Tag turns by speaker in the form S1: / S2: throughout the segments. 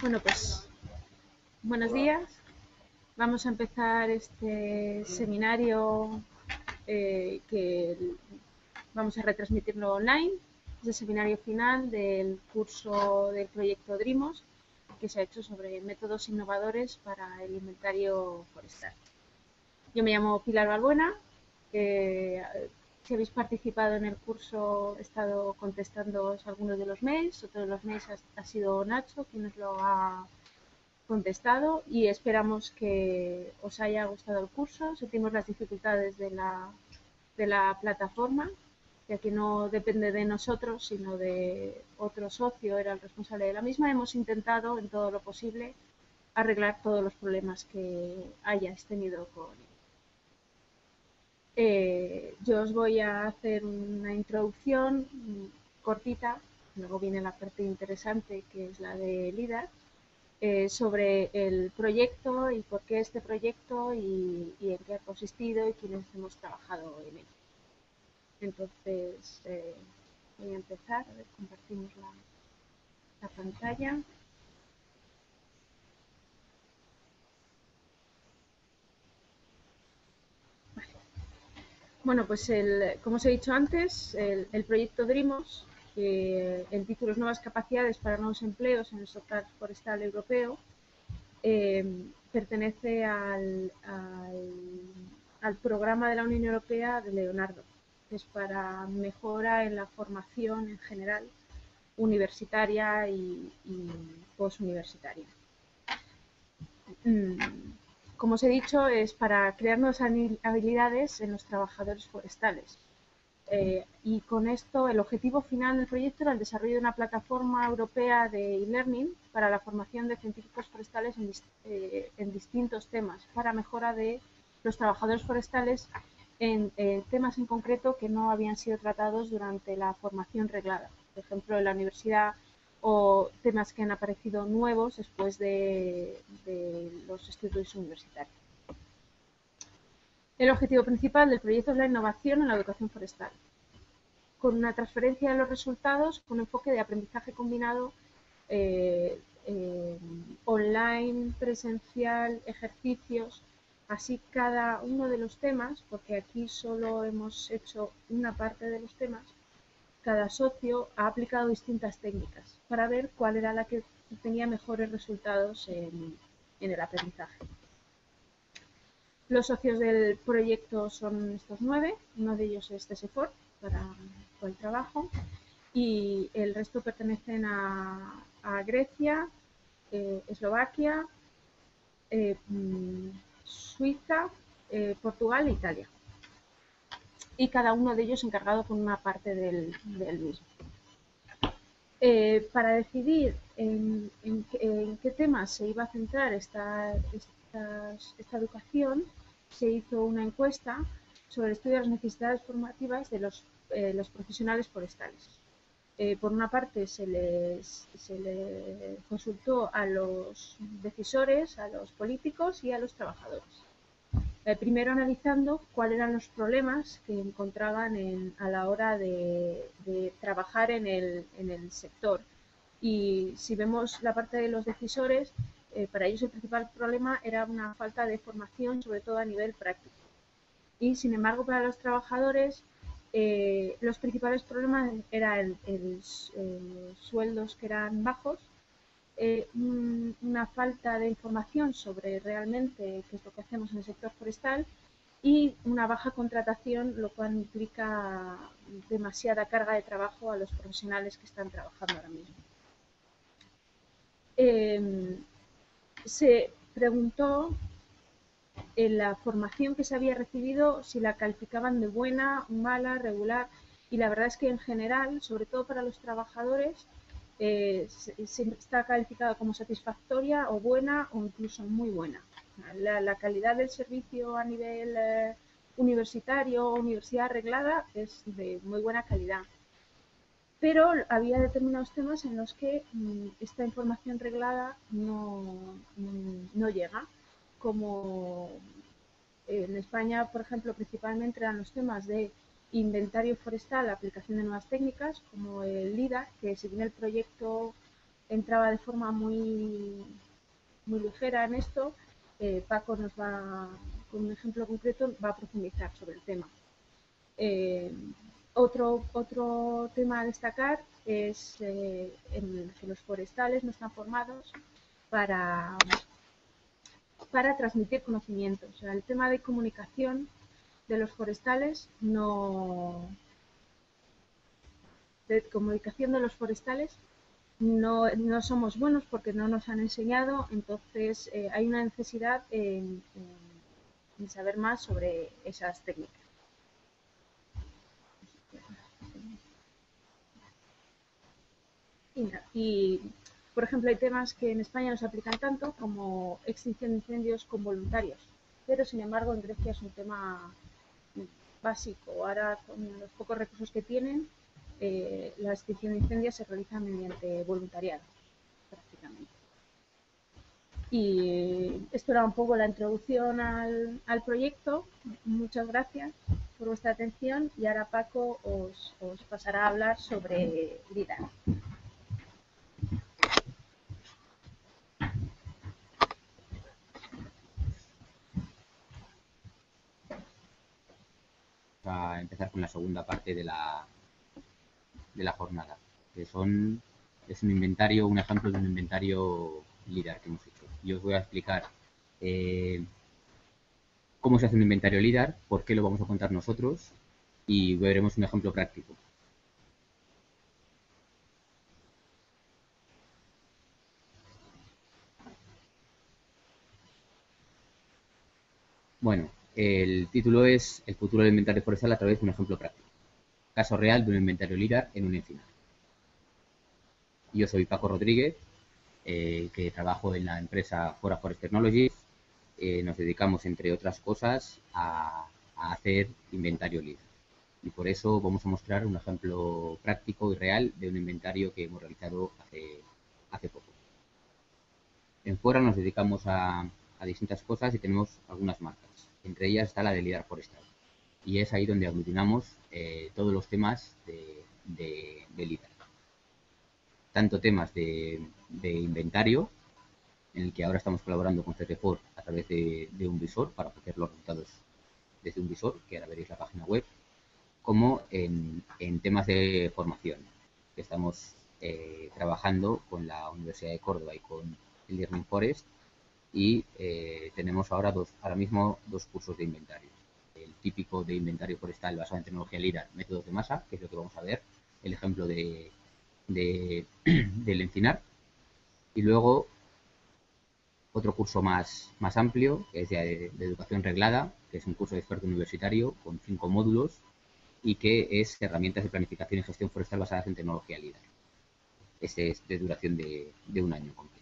S1: Bueno, pues buenos días. Vamos a empezar este seminario que vamos a retransmitirlo online. Es el seminario final del curso del proyecto DRIMOS que se ha hecho sobre métodos innovadores para el inventario forestal. Yo me llamo Pilar Balbuena. Si habéis participado en el curso, he estado contestando algunos de los mails. Otro de los mails ha sido Nacho quien nos lo ha contestado y esperamos que os haya gustado el curso. Sentimos las dificultades de la plataforma, ya que no depende de nosotros, sino de otro socio, era el responsable de la misma. Hemos intentado en todo lo posible arreglar todos los problemas que hayáis tenido con él. Yo os voy a hacer una introducción cortita, luego viene la parte interesante que es la de LIDAR, sobre el proyecto y por qué este proyecto y en qué ha consistido y quiénes hemos trabajado en él. Entonces, voy a empezar, a ver, compartimos la pantalla. Vale. Bueno, pues como os he dicho antes, el proyecto DRIMOS, que el título es Nuevas capacidades para nuevos empleos en el sector forestal europeo, pertenece al programa de la Unión Europea de Leonardo, que es para mejora en la formación en general universitaria y posuniversitaria. Como os he dicho, es para crear nuevas habilidades en los trabajadores forestales. Y con esto el objetivo final del proyecto era el desarrollo de una plataforma europea de e-learning para la formación de científicos forestales en distintos temas para mejora de los trabajadores forestales en temas en concreto que no habían sido tratados durante la formación reglada, por ejemplo en la universidad, o temas que han aparecido nuevos después de los estudios universitarios. El objetivo principal del proyecto es la innovación en la educación forestal, con una transferencia de los resultados con un enfoque de aprendizaje combinado online, presencial, ejercicios, así cada uno de los temas, porque aquí solo hemos hecho una parte de los temas. Cada socio ha aplicado distintas técnicas para ver cuál era la que tenía mejores resultados en el aprendizaje. Los socios del proyecto son estos 9, uno de ellos es TESEFOR por el trabajo y el resto pertenecen a Grecia, Eslovaquia, Suiza, Portugal e Italia. Y cada uno de ellos encargado con una parte del mismo. Para decidir en qué temas se iba a centrar esta educación, se hizo una encuesta sobre el estudio de las necesidades formativas de los profesionales forestales. Por una parte se les consultó a los decisores, a los políticos y a los trabajadores. Primero analizando cuáles eran los problemas que encontraban a la hora de trabajar en el sector. Y si vemos la parte de los decisores, para ellos el principal problema era una falta de formación, sobre todo a nivel práctico. Y sin embargo, para los trabajadores, los principales problemas eran sueldos que eran bajos, una falta de información sobre realmente qué es lo que hacemos en el sector forestal y una baja contratación, lo cual implica demasiada carga de trabajo a los profesionales que están trabajando ahora mismo. Se preguntó en la formación que se había recibido si la calificaban de buena, mala, regular, y la verdad es que en general, sobre todo para los trabajadores, está calificada como satisfactoria o buena o incluso muy buena. La calidad del servicio a nivel universitario o universidad arreglada es de muy buena calidad. Pero había determinados temas en los que esta información reglada no llega, como en España, por ejemplo, principalmente eran los temas de inventario forestal, aplicación de nuevas técnicas, como el LIDAR, que según el proyecto entraba de forma muy ligera en esto, Paco nos va, con un ejemplo concreto, va a profundizar sobre el tema. Otro tema a destacar es que los forestales no están formados para transmitir conocimientos. O sea, el tema de comunicación de los forestales no somos buenos porque no nos han enseñado, entonces hay una necesidad en saber más sobre esas técnicas. Y, por ejemplo, hay temas que en España no se aplican tanto como extinción de incendios con voluntarios, pero sin embargo en Grecia es un tema básico. Ahora, con los pocos recursos que tienen, la extinción de incendios se realiza mediante voluntariado, prácticamente. Y esto era un poco la introducción al proyecto. Muchas gracias por vuestra atención y ahora Paco os pasará a hablar sobre LIDAR.
S2: A empezar con la segunda parte de la jornada, que es un inventario, un ejemplo de un inventario LIDAR que hemos hecho. Y os voy a explicar cómo se hace un inventario LIDAR, por qué lo vamos a contar nosotros y veremos un ejemplo práctico. Bueno, el título es El futuro del inventario forestal a través de un ejemplo práctico. Caso real de un inventario LIDAR en un encinar. Yo soy Paco Rodríguez, que trabajo en la empresa Fora Forest Technologies. Nos dedicamos, entre otras cosas, a hacer inventario LIDAR. Y por eso vamos a mostrar un ejemplo práctico y real de un inventario que hemos realizado hace poco. En Fora nos dedicamos a distintas cosas y tenemos algunas marcas. Entre ellas está la de LIDAR forestal. Y es ahí donde aglutinamos todos los temas de LIDAR. Tanto temas de inventario, en el que ahora estamos colaborando con CT4 a través de un visor para ofrecer los resultados desde un visor, que ahora veréis la página web, como en temas de formación, que estamos trabajando con la Universidad de Córdoba y con el Learning Forest, y tenemos ahora mismo dos cursos de inventario. El típico de inventario forestal basado en tecnología LIDAR, métodos de masa, que es lo que vamos a ver, el ejemplo del encinar, y luego otro curso más amplio, que es de educación reglada, que es un curso de experto universitario con 5 módulos y que es herramientas de planificación y gestión forestal basadas en tecnología LIDAR. Este es de duración de un año completo.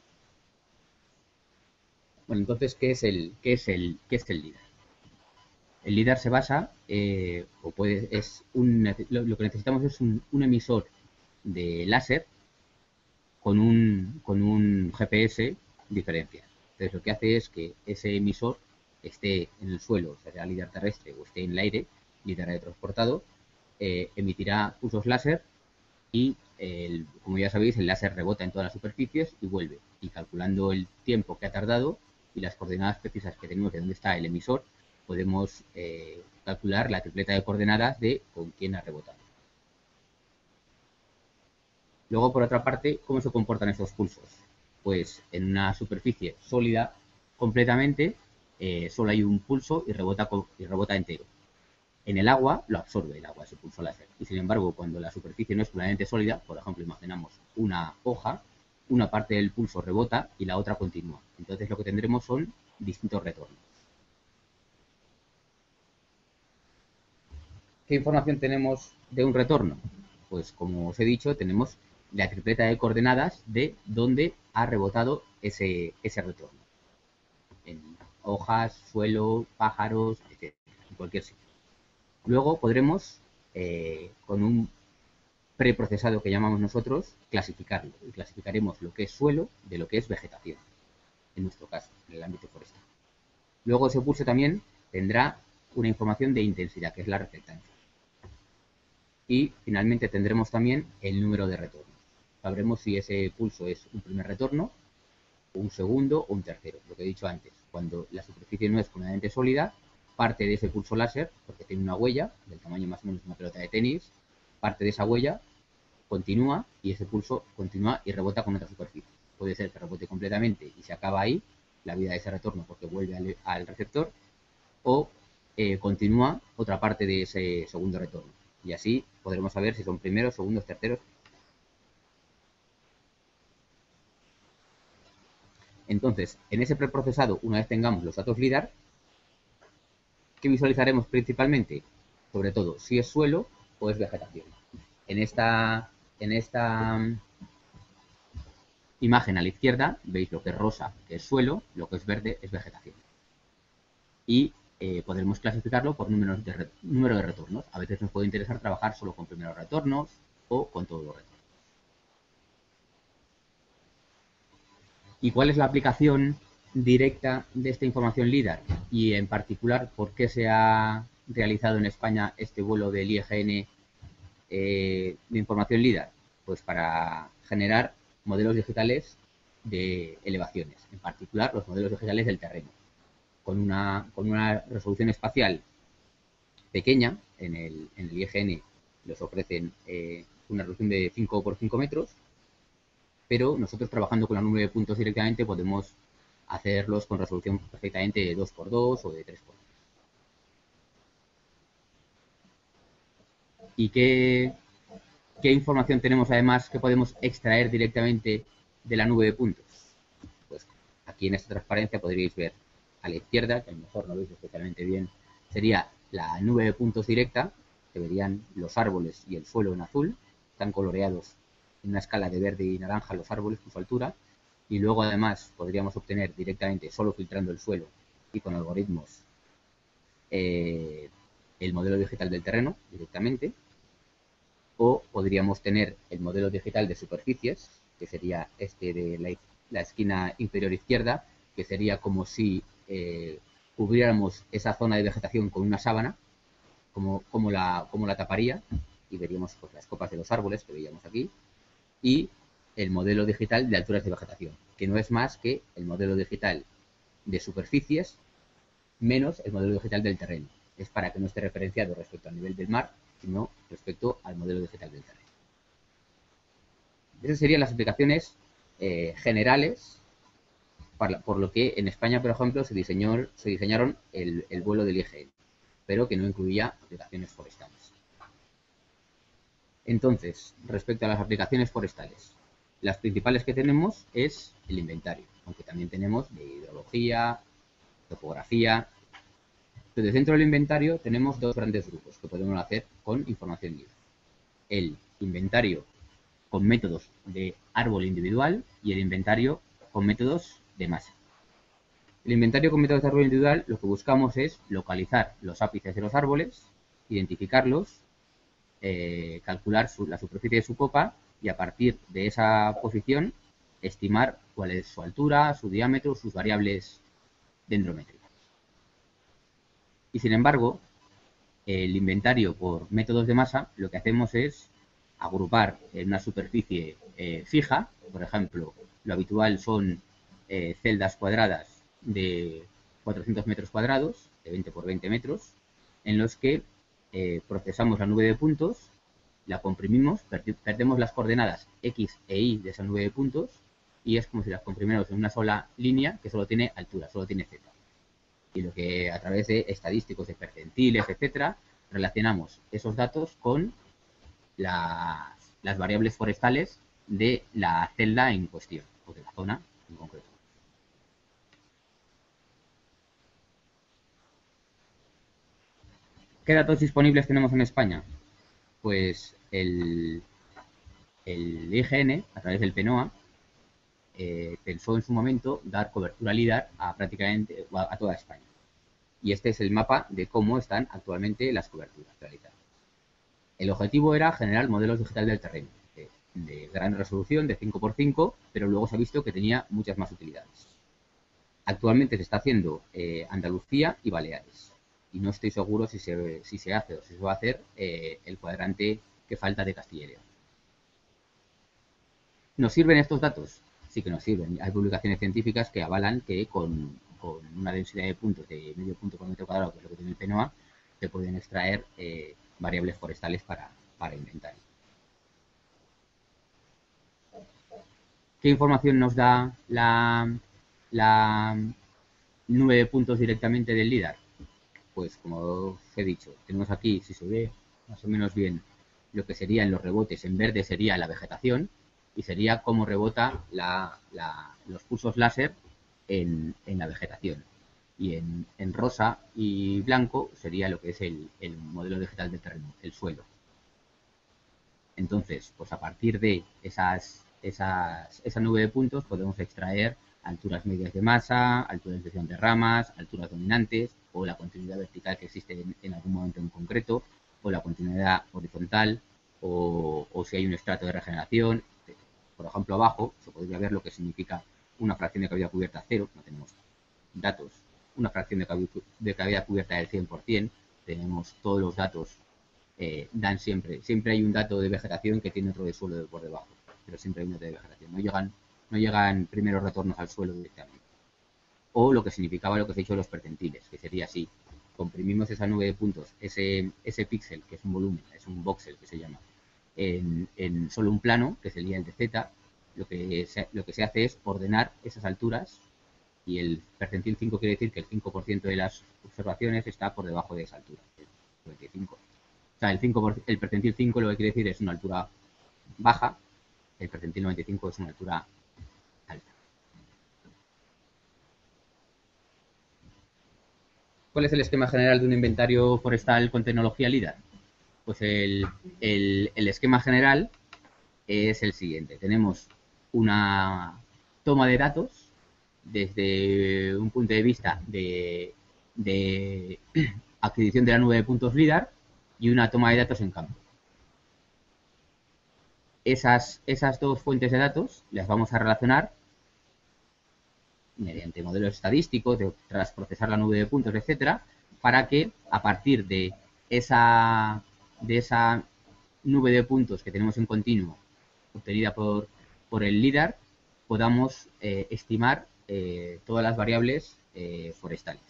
S2: Bueno, entonces, ¿qué es el LIDAR? El LIDAR se basa, lo que necesitamos es un emisor de láser con un GPS diferencial. Entonces, lo que hace es que ese emisor esté en el suelo, sea LIDAR terrestre o esté en el aire, LIDAR transportado, emitirá pulsos láser y, como ya sabéis, el láser rebota en todas las superficies y vuelve. Y calculando el tiempo que ha tardado y las coordenadas precisas que tenemos de dónde está el emisor, podemos calcular la tripleta de coordenadas de con quién ha rebotado. Luego, por otra parte, ¿cómo se comportan estos pulsos? Pues en una superficie sólida completamente, solo hay un pulso y rebota entero. En el agua lo absorbe el agua, ese pulso láser. Y sin embargo, cuando la superficie no es plenamente sólida, por ejemplo, imaginamos una hoja, una parte del pulso rebota y la otra continúa. Entonces lo que tendremos son distintos retornos. ¿Qué información tenemos de un retorno? Pues como os he dicho, tenemos la tripleta de coordenadas de dónde ha rebotado ese retorno. En hojas, suelo, pájaros, etc. En cualquier sitio. Luego podremos, con un preprocesado que llamamos nosotros, clasificarlo. Y clasificaremos lo que es suelo de lo que es vegetación, en nuestro caso, en el ámbito forestal. Luego ese pulso también tendrá una información de intensidad, que es la reflectancia. Y finalmente tendremos también el número de retornos. sabremos si ese pulso es un primer retorno, un segundo o un tercero. Lo que he dicho antes, cuando la superficie no es completamente sólida, parte de ese pulso láser, porque tiene una huella del tamaño más o menos de una pelota de tenis, parte de esa huella continúa y ese pulso continúa y rebota con otra superficie. Puede ser que rebote completamente y se acaba ahí la vida de ese retorno porque vuelve al receptor, o continúa otra parte de ese segundo retorno. Y así podremos saber si son primeros, segundos, terceros. Entonces, en ese preprocesado, una vez tengamos los datos LIDAR, ¿qué visualizaremos principalmente? Sobre todo, si es suelo o es vegetación. En esta imagen a la izquierda veis lo que es rosa, que es suelo, lo que es verde es vegetación. Y podremos clasificarlo por número de retornos. A veces nos puede interesar trabajar solo con primeros retornos o con todos los retornos. ¿Y cuál es la aplicación directa de esta información LIDAR? Y en particular, ¿por qué se ha realizado en España este vuelo del IEGN de información LIDAR? Pues para generar modelos digitales de elevaciones, en particular los modelos digitales del terreno, con una resolución espacial pequeña. En el IEGN les ofrecen una resolución de 5 por 5 metros, pero nosotros trabajando con la nube de puntos directamente podemos hacerlos con resolución perfectamente de 2 por 2 o de 3 por 2. ¿Y qué información tenemos además que podemos extraer directamente de la nube de puntos? Pues aquí en esta transparencia podríais ver a la izquierda, que a lo mejor no lo veis especialmente bien, sería la nube de puntos directa, que verían los árboles y el suelo en azul, están coloreados en una escala de verde y naranja los árboles por su altura, y luego además podríamos obtener directamente, solo filtrando el suelo y con algoritmos, el modelo digital del terreno directamente, o podríamos tener el modelo digital de superficies, que sería este de la esquina inferior izquierda, que sería como si cubriéramos esa zona de vegetación con una sábana, como la taparía, y veríamos pues, las copas de los árboles que veíamos aquí, y el modelo digital de alturas de vegetación, que no es más que el modelo digital de superficies menos el modelo digital del terreno. Es para que no esté referenciado respecto al nivel del mar, sino respecto al modelo digital del terreno. Esas serían las aplicaciones generales, por lo que en España, por ejemplo, se diseñaron el vuelo del IEGN, pero que no incluía aplicaciones forestales. Entonces, respecto a las aplicaciones forestales, las principales que tenemos es el inventario, aunque también tenemos de hidrología, topografía. Entonces, dentro del inventario tenemos dos grandes grupos que podemos hacer con información libre. El inventario con métodos de árbol individual y el inventario con métodos de masa. El inventario con métodos de árbol individual lo que buscamos es localizar los ápices de los árboles, identificarlos, calcular la superficie de su copa y a partir de esa posición estimar cuál es su altura, su diámetro, sus variables dendrométricas. Y sin embargo, el inventario por métodos de masa lo que hacemos es agrupar en una superficie fija, por ejemplo, lo habitual son celdas cuadradas de 400 metros cuadrados, de 20 por 20 metros, en los que procesamos la nube de puntos, la comprimimos, perdemos las coordenadas X e Y de esa nube de puntos y es como si las comprimiéramos en una sola línea que solo tiene altura, solo tiene Z. Y lo que a través de estadísticos, de percentiles, etcétera, relacionamos esos datos con las variables forestales de la celda en cuestión, o de la zona en concreto. ¿Qué datos disponibles tenemos en España? Pues el IGN, a través del PNOA, pensó en su momento dar cobertura LIDAR a prácticamente a toda España. Y este es el mapa de cómo están actualmente las coberturas realizadas. El objetivo era generar modelos digitales del terreno, de gran resolución, de 5 por 5, pero luego se ha visto que tenía muchas más utilidades. Actualmente se está haciendo Andalucía y Baleares. Y no estoy seguro si se hace o si se va a hacer el cuadrante que falta de Castilla y León. ¿Nos sirven estos datos? Sí que nos sirven. Hay publicaciones científicas que avalan que con una densidad de puntos de medio punto por metro cuadrado, que es lo que tiene el PNOA, se pueden extraer variables forestales para inventario. ¿Qué información nos da la nube de puntos directamente del LIDAR? Pues como os he dicho, tenemos aquí, si se ve más o menos bien, lo que serían los rebotes. En verde sería la vegetación y sería cómo rebota los pulsos láser en la vegetación. Y en rosa y blanco sería lo que es el modelo digital del terreno, el suelo. Entonces, pues a partir de esa nube de puntos podemos extraer alturas medias de masa, alturas de sección de ramas, alturas dominantes, o la continuidad vertical que existe en algún momento en concreto, o la continuidad horizontal, o si hay un estrato de regeneración. Por ejemplo, abajo se podría ver lo que significa una fracción de cavidad cubierta cero, no tenemos datos, una fracción de cavidad cubierta del 100%, tenemos todos los datos, dan siempre hay un dato de vegetación que tiene otro de suelo por debajo, pero siempre hay un dato de vegetación, no llegan primeros retornos al suelo directamente. O lo que significaba lo que os he dicho de los percentiles, que sería así: comprimimos esa nube de puntos, ese píxel, que es un volumen, es un voxel que se llama, en solo un plano, que sería el de Z. Lo que se hace es ordenar esas alturas, y el percentil 5 quiere decir que el 5% de las observaciones está por debajo de esa altura, el 95. O sea, el percentil 5 lo que quiere decir es una altura baja, el percentil 95 es una altura alta. ¿Cuál es el esquema general de un inventario forestal con tecnología LIDAR? Pues el esquema general es el siguiente. Tenemos una toma de datos desde un punto de vista de adquisición de la nube de puntos LIDAR y una toma de datos en campo. Esas dos fuentes de datos las vamos a relacionar mediante modelos estadísticos, tras procesar la nube de puntos, etcétera, para que a partir de esa nube de puntos que tenemos en continuo obtenida por el LIDAR, podamos estimar todas las variables forestales.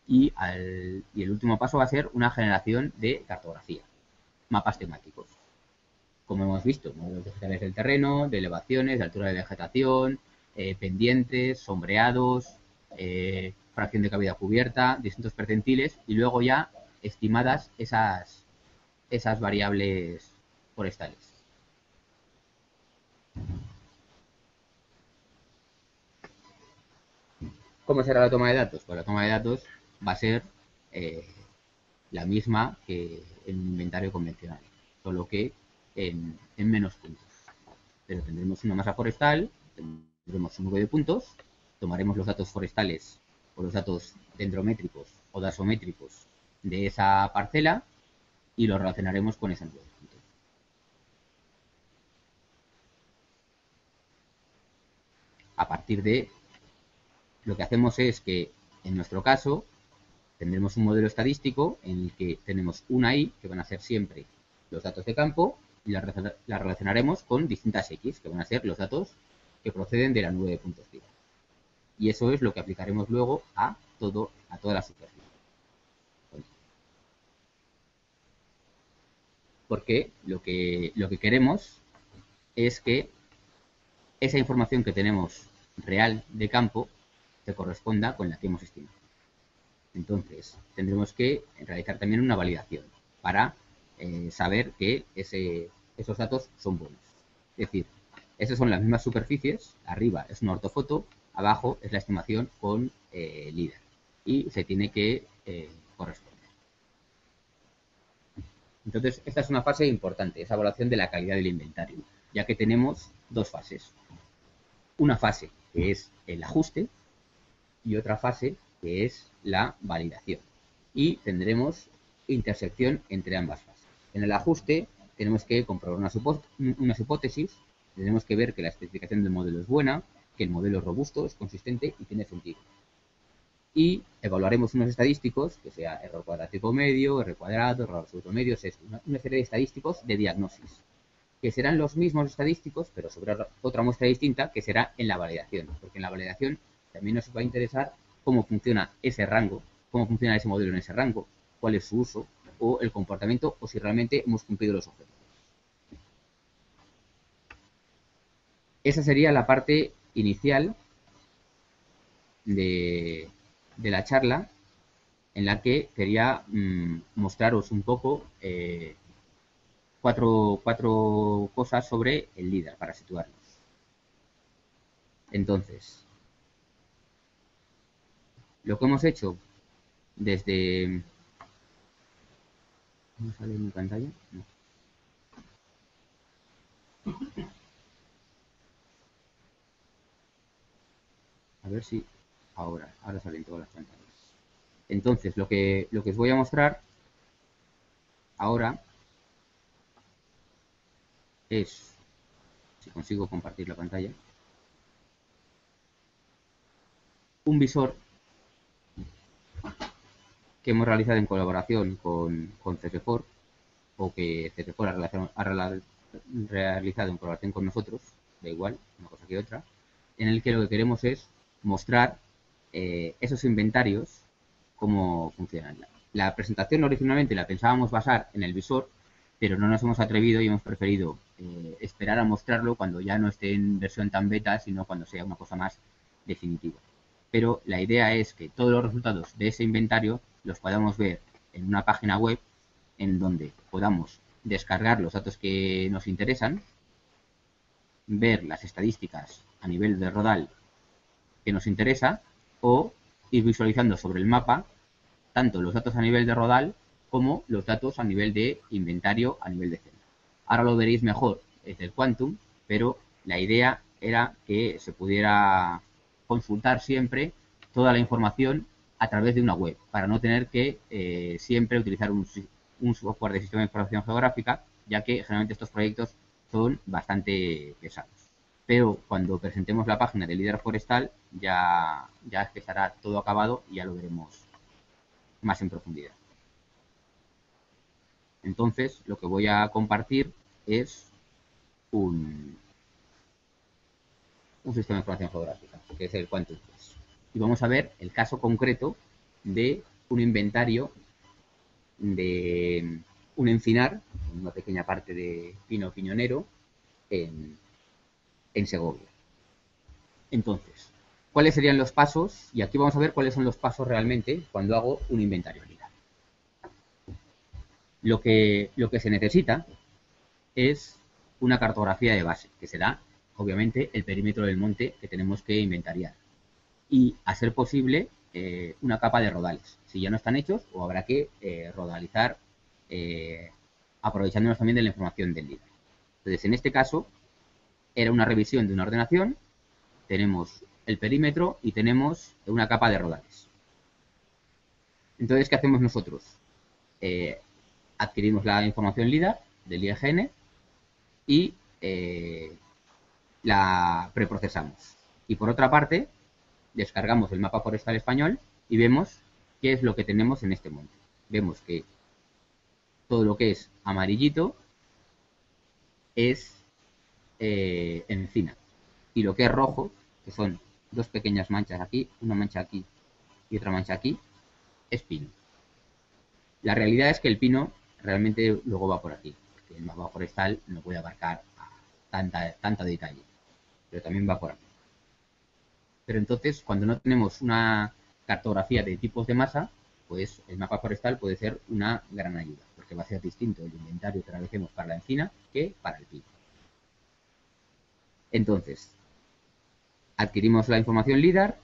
S2: Y el último paso va a ser una generación de cartografía, mapas temáticos. Como hemos visto, modelos digitales del terreno, de elevaciones, de altura de vegetación, pendientes, sombreados, fracción de cavidad cubierta, distintos percentiles, y luego ya estimadas esas variables forestales. ¿Cómo será la toma de datos? Pues la toma de datos va a ser la misma que en un inventario convencional, solo que en menos puntos. Pero tendremos una masa forestal, tendremos un nube de puntos, tomaremos los datos forestales o los datos dendrométricos o dasométricos de esa parcela y los relacionaremos con esa nube de puntos. A partir de lo que hacemos es que, en nuestro caso, tendremos un modelo estadístico en el que tenemos una i, que van a ser siempre los datos de campo, y la relacionaremos con distintas x, que van a ser los datos que proceden de la nube de puntos LIDAR. Y eso es lo que aplicaremos luego a toda la superficie. Porque lo que queremos es que esa información que tenemos real de campo se corresponda con la que hemos estimado. Entonces, tendremos que realizar también una validación para saber que esos datos son buenos. Es decir, esas son las mismas superficies, arriba es una ortofoto, abajo es la estimación con LIDAR, y se tiene que corresponder. Entonces, esta es una fase importante, esa evaluación de la calidad del inventario, ya que tenemos dos fases. Una fase que es el ajuste y otra fase que es la validación. Y tendremos intersección entre ambas fases. En el ajuste tenemos que comprobar unas hipótesis, tenemos que ver que la especificación del modelo es buena, que el modelo es robusto, es consistente y tiene sentido. Y evaluaremos unos estadísticos, que sea error cuadrático medio, R cuadrado, error absoluto medio, es una serie de estadísticos de diagnosis. que serán los mismos estadísticos, pero sobre otra muestra distinta, que será en la validación. Porque en la validación también nos va a interesar cómo funciona ese rango, cómo funciona ese modelo en ese rango, cuál es su uso, o el comportamiento, o si realmente hemos cumplido los objetivos. Esa sería la parte inicial de la charla, en la que quería mostraros un poco cuatro cosas sobre el LIDAR para situarnos. Entonces, lo que hemos hecho desde... ¿No sale en mi pantalla? No. A ver si... Ahora salen todas las pantallas. Entonces, lo que os voy a mostrar ahora es, si consigo compartir la pantalla, un visor que hemos realizado en colaboración con CFFOR, o que CFFOR ha realizado en colaboración con nosotros, da igual, una cosa que otra, en el que lo que queremos es mostrar esos inventarios, cómo funcionan. La presentación originalmente la pensábamos basar en el visor, pero no nos hemos atrevido y hemos preferido esperar a mostrarlo cuando ya no esté en versión tan beta, sino cuando sea una cosa más definitiva. Pero la idea es que todos los resultados de ese inventario los podamos ver en una página web en donde podamos descargar los datos que nos interesan, ver las estadísticas a nivel de Rodal que nos interesa, o ir visualizando sobre el mapa tanto los datos a nivel de Rodal como los datos a nivel de inventario a nivel de celda. Ahora lo veréis mejor desde el Quantum, pero la idea era que se pudiera consultar siempre toda la información a través de una web, para no tener que siempre utilizar un software de sistema de información geográfica, ya que generalmente estos proyectos son bastante pesados. Pero cuando presentemos la página del LIDAR forestal, ya estará todo acabado y ya lo veremos más en profundidad. Entonces, lo que voy a compartir es un sistema de información geográfica, que es el Quantum. Y vamos a ver el caso concreto de un inventario de un encinar, una pequeña parte de pino piñonero en Segovia. Entonces, ¿cuáles serían los pasos? Y aquí vamos a ver cuáles son los pasos realmente cuando hago un inventario LIDAR. Lo que se necesita es una cartografía de base, que será, obviamente, el perímetro del monte que tenemos que inventariar. Y, a ser posible, una capa de rodales. Si ya no están hechos, o habrá que rodalizar, aprovechándonos también de la información del LIDAR. Entonces, en este caso, era una revisión de una ordenación. Tenemos el perímetro y tenemos una capa de rodales. Entonces, ¿qué hacemos nosotros? Adquirimos la información LIDAR del IEGN y la preprocesamos. Y por otra parte, descargamos el mapa forestal español y vemos qué es lo que tenemos en este monte. Vemos que todo lo que es amarillito es encina, y lo que es rojo, que son dos pequeñas manchas aquí, una mancha aquí y otra mancha aquí, es pino. La realidad es que el pino realmente luego va por aquí, porque el mapa forestal no puede abarcar tanta detalle, pero también va por aquí. Pero entonces, cuando no tenemos una cartografía de tipos de masa, pues el mapa forestal puede ser una gran ayuda, porque va a ser distinto el inventario que realicemos para la encina que para el pino. Entonces, adquirimos la información LIDAR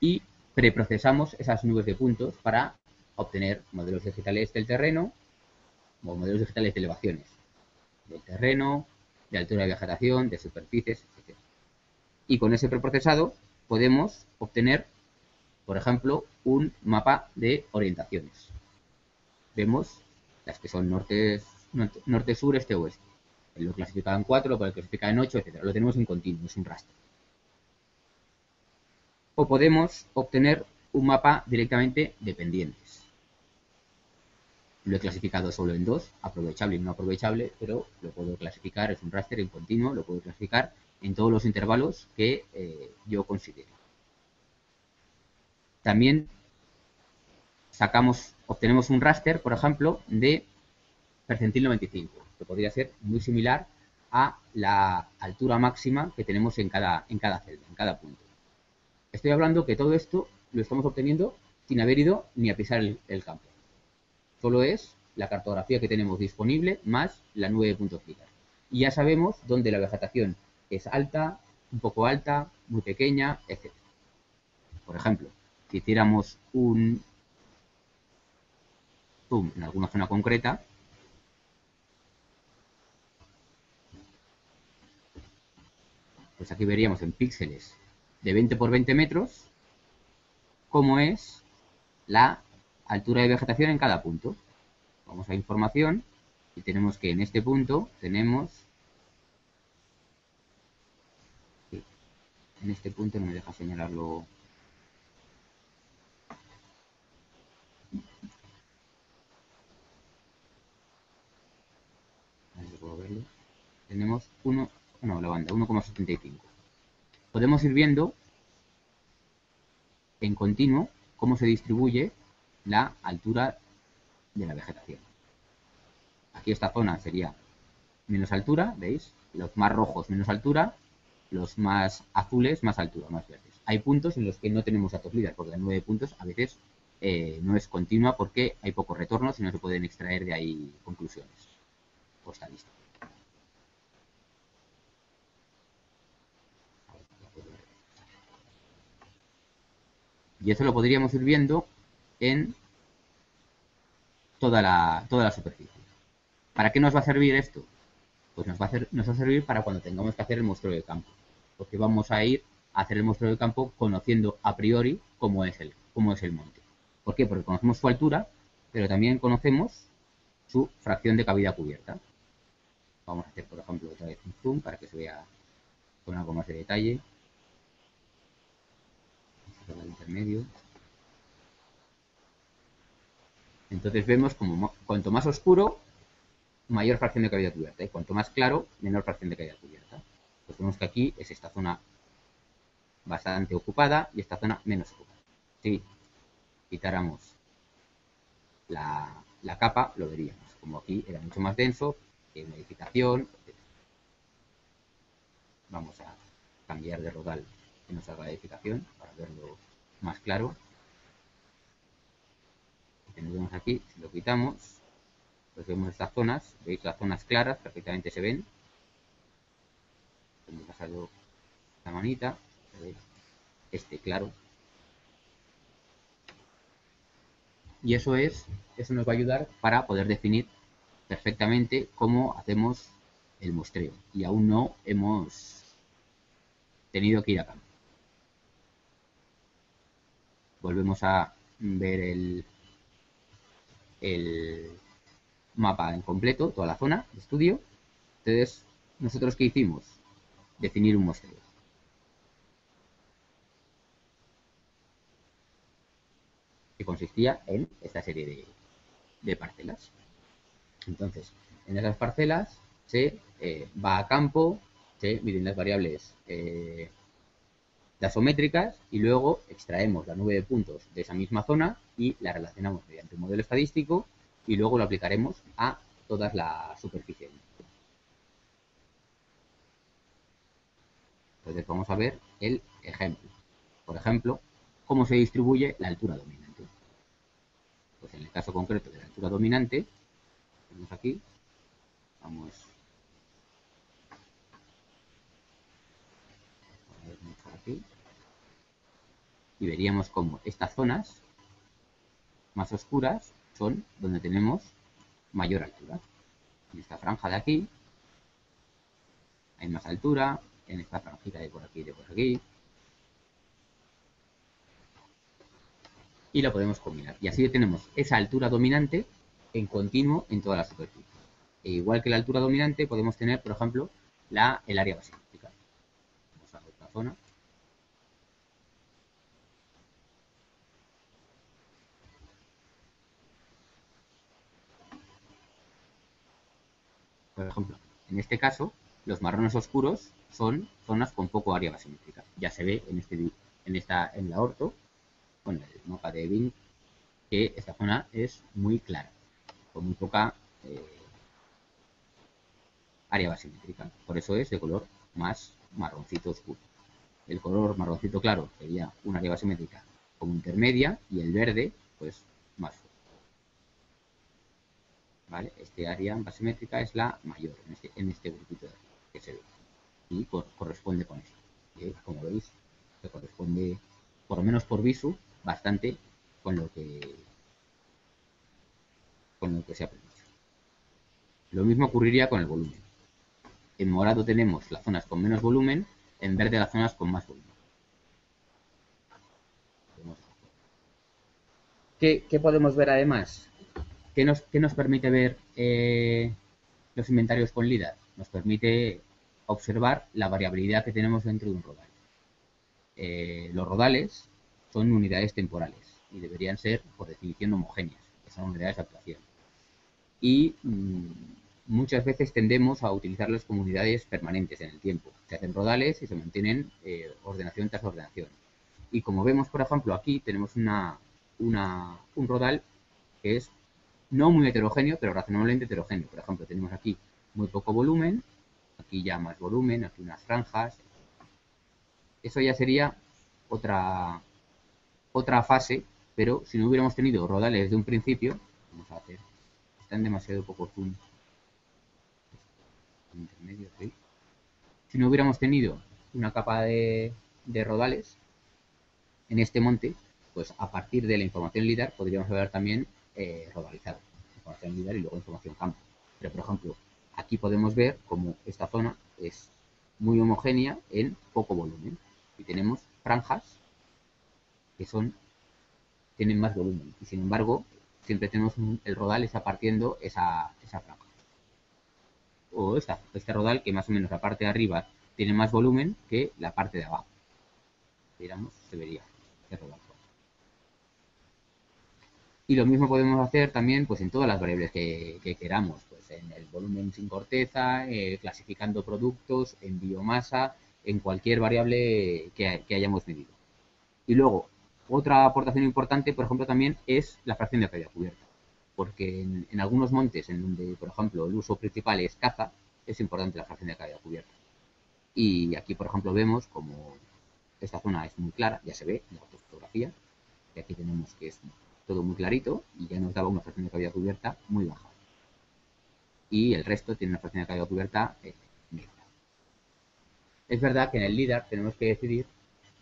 S2: y preprocesamos esas nubes de puntos para obtener modelos digitales del terreno o modelos digitales de elevaciones del terreno, de altura de vegetación, de superficies, etc. Y con ese preprocesado podemos obtener, por ejemplo, un mapa de orientaciones. Vemos las que son norte, sur, este, oeste. Lo clasificado en 4, lo clasificado en 8, etc. Lo tenemos en continuo, es un rastro. O podemos obtener un mapa directamente de pendientes. Lo he clasificado solo en dos, aprovechable y no aprovechable, pero lo puedo clasificar, es un raster en continuo, lo puedo clasificar en todos los intervalos que yo considere. También obtenemos un raster, por ejemplo, de percentil 95, que podría ser muy similar a la altura máxima que tenemos en cada celda, en cada punto. Estoy hablando que todo esto lo estamos obteniendo sin haber ido ni a pisar el campo. Solo es la cartografía que tenemos disponible más la nube de puntos LIDAR. Y ya sabemos dónde la vegetación es alta, un poco alta, muy pequeña, etc. Por ejemplo, si hiciéramos un zoom en alguna zona concreta, pues aquí veríamos en píxeles de 20 por 20 metros cómo es la altura de vegetación en cada punto. Vamos a información y tenemos que en este punto tenemos... En este punto no me deja señalarlo. A ver si puedo verlo. Tenemos la banda 1,75. Podemos ir viendo en continuo cómo se distribuye la altura de la vegetación. Aquí esta zona sería menos altura, ¿veis? Los más rojos menos altura, los más azules más altura, más verdes. Hay puntos en los que no tenemos datos LIDAR, porque la nube de puntos a veces no es continua porque hay pocos retornos y no se pueden extraer de ahí conclusiones o estadísticas. Y eso lo podríamos ir viendo en toda la superficie. ¿Para qué nos va a servir esto? Pues nos va a servir para cuando tengamos que hacer el muestreo de campo. Porque vamos a ir a hacer el muestreo de campo conociendo a priori cómo es el monte. ¿Por qué? Porque conocemos su altura, pero también conocemos su fracción de cavidad cubierta. Vamos a hacer, por ejemplo, otra vez un zoom para que se vea con algo más de detalle. El intermedio. Entonces vemos como cuanto más oscuro, mayor fracción de cavidad cubierta. Y cuanto más claro, menor fracción de cavidad cubierta. Pues vemos que aquí es esta zona bastante ocupada y esta zona menos ocupada. Si quitáramos la capa, lo veríamos. Como aquí era mucho más denso, modificación, etc. Vamos a cambiar de rodal que nos haga la edificación para verlo más claro. Tenemos aquí, si lo quitamos, pues vemos estas zonas, veis las zonas claras, perfectamente se ven. Hemos pasado la manita, este claro. Y eso nos va a ayudar para poder definir perfectamente cómo hacemos el muestreo. Y aún no hemos tenido que ir a campo. Volvemos a ver el mapa en completo, toda la zona de estudio. Entonces, ¿nosotros qué hicimos? Definir un muestreo. Que consistía en esta serie de parcelas. Entonces, en esas parcelas se va a campo, se miden las variables taxométricas y luego extraemos la nube de puntos de esa misma zona y la relacionamos mediante un modelo estadístico y luego lo aplicaremos a toda la superficie. Entonces vamos a ver el ejemplo. Por ejemplo, cómo se distribuye la altura dominante. Pues en el caso concreto de la altura dominante, tenemos aquí, vamos a ver aquí, y veríamos cómo estas zonas más oscuras son donde tenemos mayor altura. En esta franja de aquí hay más altura, en esta franjita de por aquí y de por aquí. Y lo podemos combinar. Y así tenemos esa altura dominante en continuo en toda la superficie. E igual que la altura dominante podemos tener, por ejemplo, el área basílica. Vamos a otra zona. Por ejemplo, en este caso, los marrones oscuros son zonas con poco área basimétrica. Ya se ve en la orto, con el mapa de Bing, que esta zona es muy clara, con muy poca área basimétrica. Por eso es de color más marroncito oscuro. El color marroncito claro sería una área basimétrica como intermedia y el verde, pues, más fuerte. ¿Vale? Este área basimétrica es la mayor en este grupito que se ve. Y corresponde con esto. Como veis, se corresponde, por lo menos por visu, bastante con lo que se ha predicho. Lo mismo ocurriría con el volumen. En morado tenemos las zonas con menos volumen, en verde las zonas con más volumen. ¿Qué podemos ver además? ¿Qué nos permite ver los inventarios con LIDAR? Nos permite observar la variabilidad que tenemos dentro de un rodal. Los rodales son unidades temporales y deberían ser, por definición, homogéneas, que son unidades de actuación. Y muchas veces tendemos a utilizarlas como unidades permanentes en el tiempo. Se hacen rodales y se mantienen ordenación tras ordenación. Y como vemos, por ejemplo, aquí tenemos un rodal que es no muy heterogéneo, pero razonablemente heterogéneo. Por ejemplo, tenemos aquí muy poco volumen, aquí ya más volumen, aquí unas franjas. Eso ya sería otra fase, pero si no hubiéramos tenido rodales de un principio, vamos a hacer, están demasiado poco zoom. Intermedio, ¿sí? Si no hubiéramos tenido una capa de rodales en este monte, pues a partir de la información LIDAR podríamos haber también rodalizado. Información LIDAR y luego información campo. Pero, por ejemplo, aquí podemos ver cómo esta zona es muy homogénea en poco volumen. Y tenemos franjas que tienen más volumen. Y sin embargo, siempre tenemos el rodal está partiendo esa franja. O este rodal que más o menos la parte de arriba tiene más volumen que la parte de abajo. Digamos, se vería este rodal. Y lo mismo podemos hacer también pues en todas las variables que queramos, pues en el volumen sin corteza, clasificando productos, en biomasa, en cualquier variable que hayamos medido. Y luego, otra aportación importante, por ejemplo, también es la fracción de caída cubierta. Porque en algunos montes en donde, por ejemplo, el uso principal es caza, es importante la fracción de caída cubierta. Y aquí, por ejemplo, vemos como esta zona es muy clara, ya se ve en la fotografía, y aquí tenemos que es todo muy clarito y ya nos daba una fracción de caída cubierta muy baja. Y el resto tiene una fracción de caída cubierta negra. Es verdad que en el LIDAR tenemos que decidir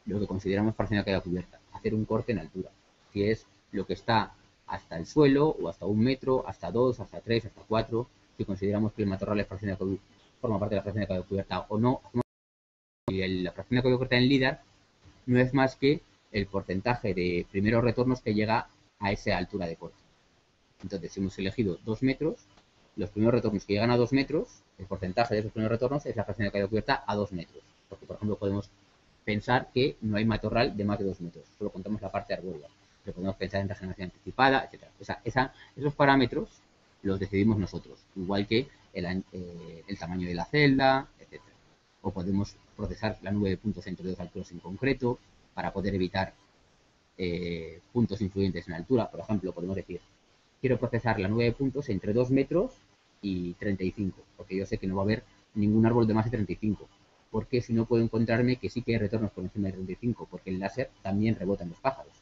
S2: lo que consideramos fracción de caída cubierta, hacer un corte en altura, si es lo que está hasta el suelo o hasta 1 metro, hasta 2, hasta 3, hasta 4, si consideramos que el matorral es forma parte de la fracción de caída cubierta o no. Y la fracción de caída cubierta en LIDAR no es más que el porcentaje de primeros retornos que llega a esa altura de corte. Entonces, si hemos elegido 2 metros, los primeros retornos que llegan a 2 metros, el porcentaje de esos primeros retornos es la fracción de caída cubierta a 2 metros. Porque, por ejemplo, podemos pensar que no hay matorral de más de 2 metros, solo contamos la parte arbórea. Pero podemos pensar en regeneración anticipada, etc. O sea, esos parámetros los decidimos nosotros, igual que el tamaño de la celda, etc. O podemos procesar la nube de puntos entre dos alturas en concreto para poder evitar puntos influyentes en altura. Por ejemplo, podemos decir, quiero procesar la nube de puntos entre 2 metros y 35, porque yo sé que no va a haber ningún árbol de más de 35, porque si no puedo encontrarme que sí que hay retornos por encima de 35, porque el láser también rebota en los pájaros,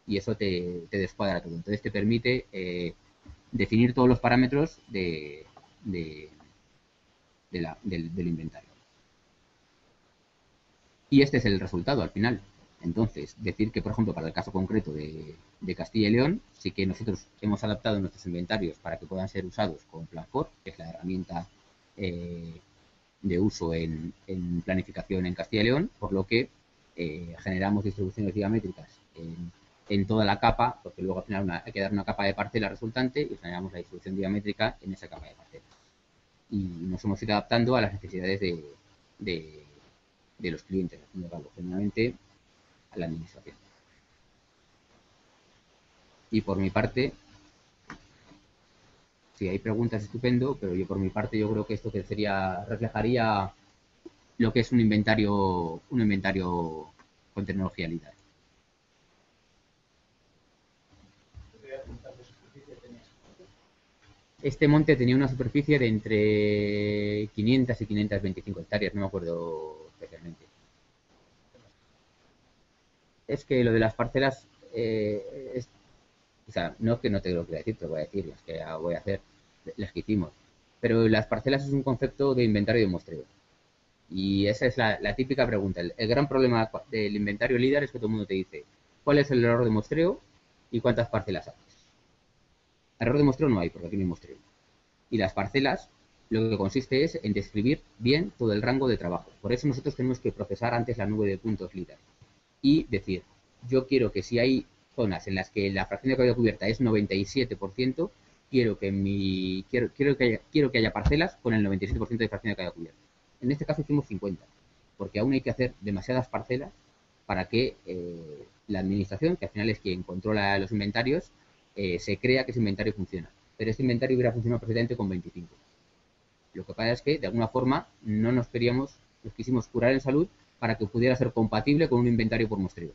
S2: y eso te descuadra todo. Entonces te permite definir todos los parámetros del inventario. Y este es el resultado al final. Entonces, decir que, por ejemplo, para el caso concreto de Castilla y León, sí que nosotros hemos adaptado nuestros inventarios para que puedan ser usados con Planfor, que es la herramienta de uso en planificación en Castilla y León, por lo que generamos distribuciones diamétricas en toda la capa, porque luego al final hay que dar una capa de parcela resultante y generamos la distribución diamétrica en esa capa de parcela. Y nos hemos ido adaptando a las necesidades de los clientes, generalmente a la administración. Y por mi parte, Si hay preguntas, estupendo, pero yo por mi parte yo creo que esto que reflejaría lo que es un inventario con tecnología LIDAR. Este monte tenía una superficie de entre 500 y 525 hectáreas, no me acuerdo especialmente. Es que lo de las parcelas, o sea, no es que no te lo quiera decir, te lo voy a decir, las que voy a hacer, las que hicimos. Pero las parcelas es un concepto de inventario de muestreo. Y esa es la típica pregunta. El gran problema del inventario LIDAR es que todo el mundo te dice cuál es el error de muestreo y cuántas parcelas haces. Error de muestreo no hay, porque aquí no hay muestreo. Y las parcelas lo que consiste es en describir bien todo el rango de trabajo. Por eso nosotros tenemos que procesar antes la nube de puntos LIDAR y decir, yo quiero que si hay zonas en las que la fracción de cavidad cubierta es 97%, quiero que haya parcelas con el 97% de fracción de cavidad cubierta. En este caso hicimos 50, porque aún hay que hacer demasiadas parcelas para que la administración, que al final es quien controla los inventarios, se crea que ese inventario funciona. Pero este inventario hubiera funcionado perfectamente con 25. Lo que pasa es que, de alguna forma, no nos quisimos curar en salud para que pudiera ser compatible con un inventario por muestreo.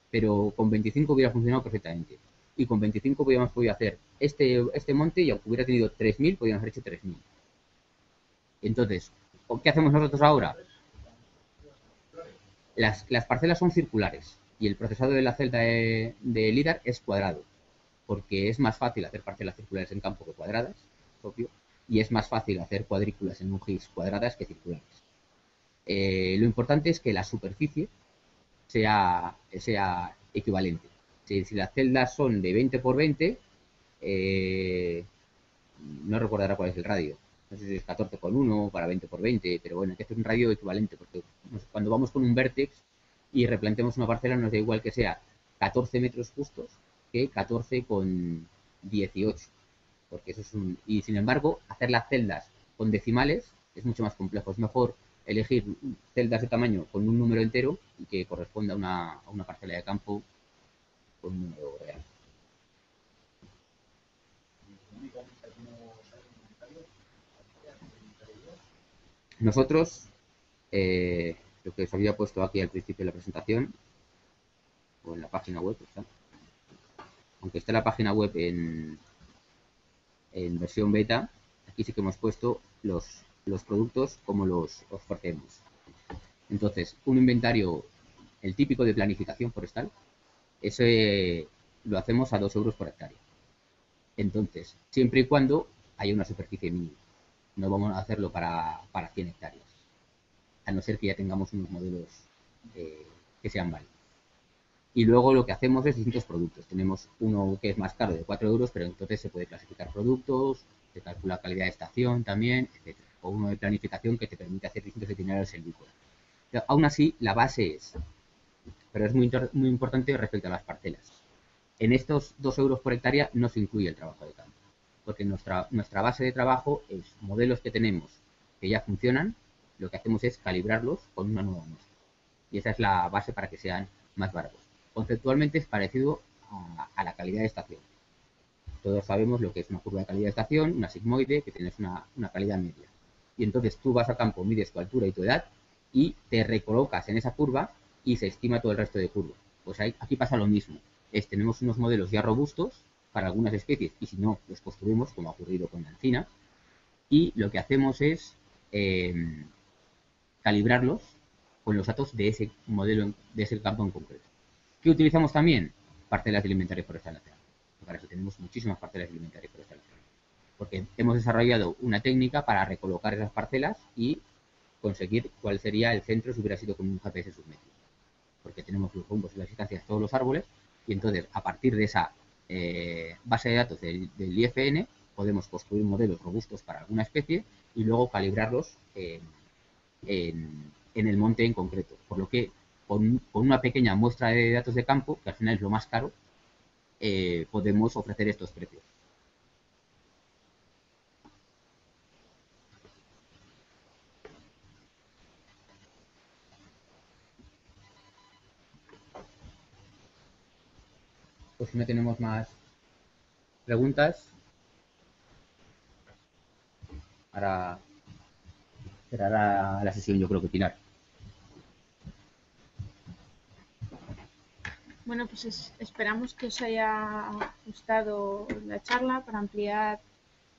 S2: Pero con 25 hubiera funcionado perfectamente. Y con 25 hubiéramos podido hacer este monte y aunque hubiera tenido 3.000, podríamos haber hecho 3.000. Entonces, ¿qué hacemos nosotros ahora? Las parcelas son circulares y el procesado de la celda de LIDAR es cuadrado, porque es más fácil hacer parcelas circulares en campo que cuadradas, obvio, y es más fácil hacer cuadrículas en un GIS cuadradas que circulares. Lo importante es que la superficie sea equivalente. Si las celdas son de 20 por 20, no recordará cuál es el radio. No sé si es 14,1 para 20 por 20, pero bueno, hay que hacer un radio equivalente, porque cuando vamos con un vértex y replanteamos una parcela, nos da igual que sea 14 metros justos que 14 con 18. Porque eso es y sin embargo, hacer las celdas con decimales es mucho más complejo. Es mejor elegir celdas de tamaño con un número entero y que corresponda a una parcela de campo con un número real. Nosotros, lo que os había puesto aquí al principio de la presentación, o en la página web, ¿está? Aunque está la página web en versión beta, aquí sí que hemos puesto los productos como los ofrecemos. Entonces, un inventario, el típico de planificación forestal, ese lo hacemos a 2 euros por hectárea. Entonces, siempre y cuando haya una superficie mínima. No vamos a hacerlo para 100 hectáreas. A no ser que ya tengamos unos modelos que sean válidos. Y luego lo que hacemos es distintos productos. Tenemos uno que es más caro de 4 euros, pero entonces se puede clasificar productos, se calcula calidad de estación también, etc. O uno de planificación que te permite hacer distintos itinerarios silvícolas. Aún así, la base es, pero es muy importante respecto a las parcelas. En estos 2 euros por hectárea no se incluye el trabajo de campo, porque nuestra base de trabajo es modelos que tenemos que ya funcionan, lo que hacemos es calibrarlos con una nueva muestra. Y esa es la base para que sean más baratos. Conceptualmente es parecido a la calidad de estación. Todos sabemos lo que es una curva de calidad de estación, una sigmoide, que tienes una calidad media. Y entonces tú vas a campo, mides tu altura y tu edad y te recolocas en esa curva y se estima todo el resto de curva. Pues aquí pasa lo mismo. Tenemos unos modelos ya robustos para algunas especies y si no, los construimos, como ha ocurrido con la encina, y lo que hacemos es calibrarlos con los datos de ese modelo, de ese campo en concreto. ¿Qué utilizamos también? Parcelas de inventario forestal nacional. Para eso tenemos muchísimas parcelas de inventario forestal nacional. Porque hemos desarrollado una técnica para recolocar esas parcelas y conseguir cuál sería el centro si hubiera sido con un GPS submétrico. Porque tenemos los rumbos y las distancias de todos los árboles y entonces a partir de esa base de datos del IFN podemos construir modelos robustos para alguna especie y luego calibrarlos en el monte en concreto. Por lo que con una pequeña muestra de datos de campo, que al final es lo más caro, podemos ofrecer estos precios. Pues si no tenemos más preguntas, cerrará la sesión, yo creo que Pilar.
S1: Bueno, pues esperamos que os haya gustado la charla para ampliar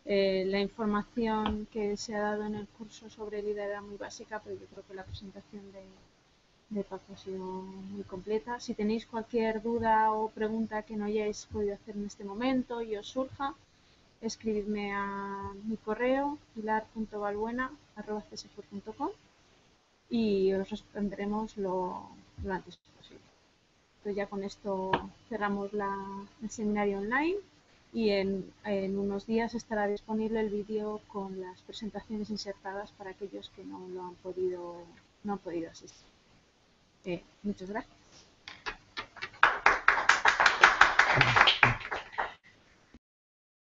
S1: la información que se ha dado en el curso sobre liderazgo muy básica, pero yo creo que la presentación de Paco ha sido muy completa. Si tenéis cualquier duda o pregunta que no hayáis podido hacer en este momento y os surja, escribidme a mi correo pilar.balbuena@csfor.com y os responderemos lo antes posible. Entonces ya con esto cerramos el seminario online y en unos días estará disponible el vídeo con las presentaciones insertadas para aquellos que no han podido asistir. Muchas gracias.